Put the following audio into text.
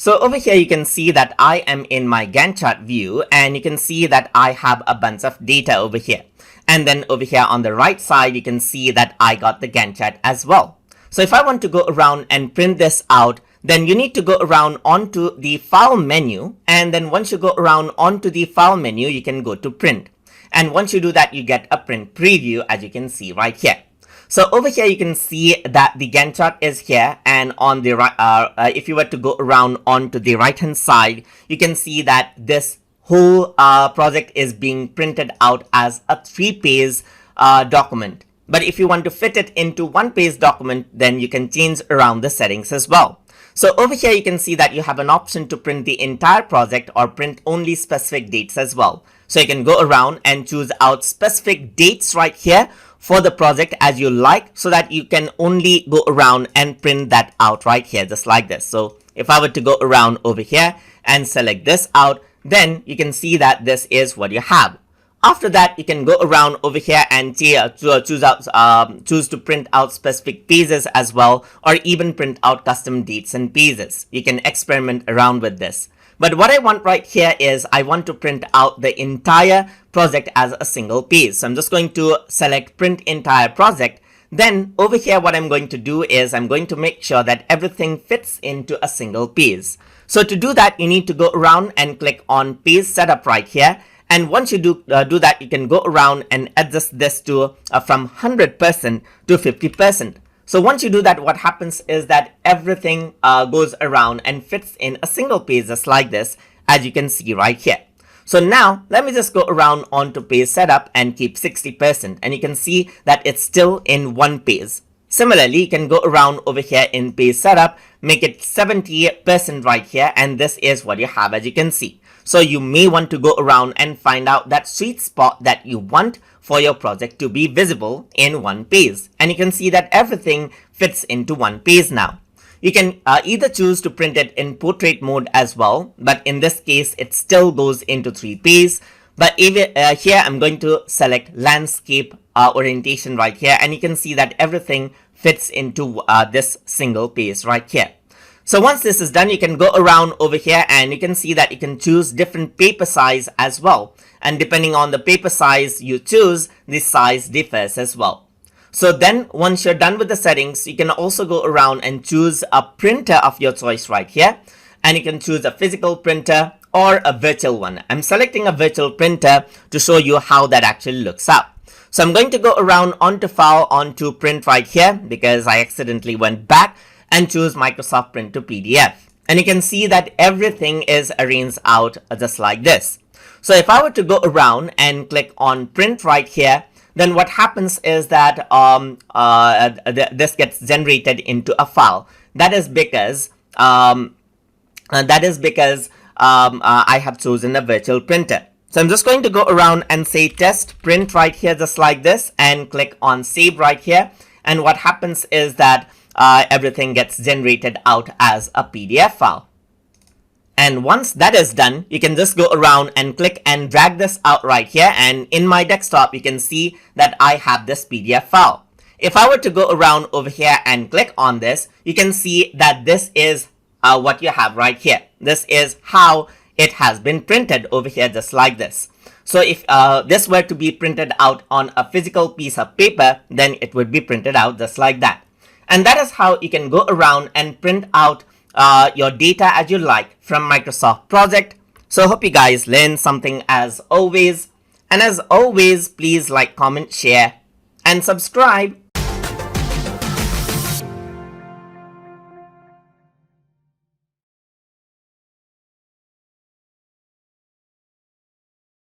So over here you can see that I am in my Gantt chart view, and you can see that I have a bunch of data over here. And then over here on the right side you can see that I got the Gantt chart as well. So if I want to go around and print this out, then you need to go around onto the file menu, and then once you go around onto the file menu you can go to print. And once you do that you get a print preview, as you can see right here. So over here you can see that the Gantt chart is here, and on the right, if you were to go around onto the right hand side, you can see that this whole project is being printed out as a 3-page document. But if you want to fit it into 1-page document, then you can change around the settings as well. So over here you can see that you have an option to print the entire project or print only specific dates as well. So you can go around and choose out specific dates right here for the project as you like, so that you can only go around and print that out right here, just like this. So if I were to go around over here and select this out, then you can see that this is what you have. After that, you can go around over here and choose to print out specific pages as well, or even print out custom dates and pages. You can experiment around with this. But what I want right here is I want to print out the entire project as a single page. So I'm just going to select print entire project. Then over here what I'm going to do is I'm going to make sure that everything fits into a single page. So to do that you need to go around and click on page setup right here. And once you do that, you can go around and adjust this to from 100% to 50%. So once you do that, what happens is that everything goes around and fits in a single page just like this, as you can see right here. So now let me just go around onto page setup and keep 60%, and you can see that it's still in one page. Similarly, you can go around over here in page setup, make it 70% right here, and this is what you have, as you can see. So you may want to go around and find out that sweet spot that you want for your project to be visible in one page. And you can see that everything fits into one page now. You can either choose to print it in portrait mode as well, but in this case it still goes into 3 pages. But even here I'm going to select landscape orientation right here, and you can see that everything fits into this single page right here. So once this is done, you can go around over here and you can see that you can choose different paper size as well. And depending on the paper size you choose, the size differs as well. So then once you're done with the settings, you can also go around and choose a printer of your choice right here. And you can choose a physical printer or a virtual one. I'm selecting a virtual printer to show you how that actually looks out. So I'm going to go around onto file, onto print right here because I accidentally went back, and choose Microsoft Print to PDF. And you can see that everything is arranged out just like this. So if I were to go around and click on print right here, then what happens is that this gets generated into a file. That is because I have chosen a virtual printer. So I'm just going to go around and say test print right here just like this, and click on save right here. And what happens is that everything gets generated out as a PDF file. And once that is done, you can just go around and click and drag this out right here, and in my desktop you can see that I have this PDF file. If I were to go around over here and click on this, you can see that this is what you have right here. This is how it has been printed over here just like this. So if this were to be printed out on a physical piece of paper, then it would be printed out just like that. And that is how you can go around and print out your data as you like from Microsoft Project. So hope you guys learned something as always. And as always, please like, comment, share, and subscribe.